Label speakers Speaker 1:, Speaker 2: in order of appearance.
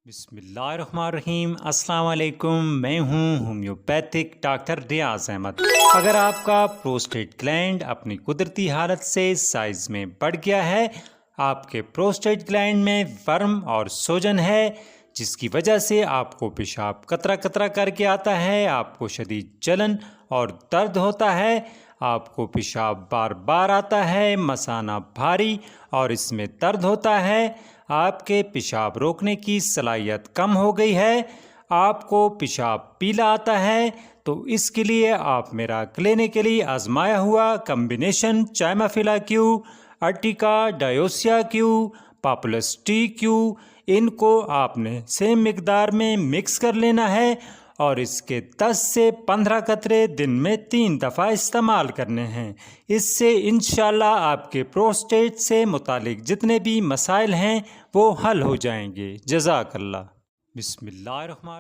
Speaker 1: بسم اللہ الرحمن الرحیم۔ السلام علیکم، میں ہوں ہومیوپیتھک ڈاکٹر ریاض احمد۔ اگر آپ کا پروسٹیٹ گلینڈ اپنی قدرتی حالت سے سائز میں بڑھ گیا ہے، آپ کے پروسٹیٹ گلینڈ میں ورم اور سوجن ہے جس کی وجہ سے آپ کو پیشاب قطرہ قطرہ کر کے آتا ہے، آپ کو شدید جلن اور درد ہوتا ہے، آپ کو پیشاب بار بار آتا ہے، مثانہ بھاری اور اس میں درد ہوتا ہے، آپ کے پیشاب روکنے کی صلاحیت کم ہو گئی ہے، آپ کو پیشاب پیلا آتا ہے، تو اس کے لیے آپ میرا کلینکلی آزمایا ہوا کمبینیشن چائمافیلا کیو، ارٹیکا ڈائیوسیا کیو، پاپولس ٹی کیو، ان کو آپ نے سیم مقدار میں مکس کر لینا ہے اور اس کے 10 سے 15 قطرے دن میں 3 دفعہ استعمال کرنے ہیں۔ اس سے انشاءاللہ آپ کے پروسٹیٹ سے متعلق جتنے بھی مسائل ہیں وہ حل ہو جائیں گے۔ جزاک اللہ۔ بسم اللہ الرحمن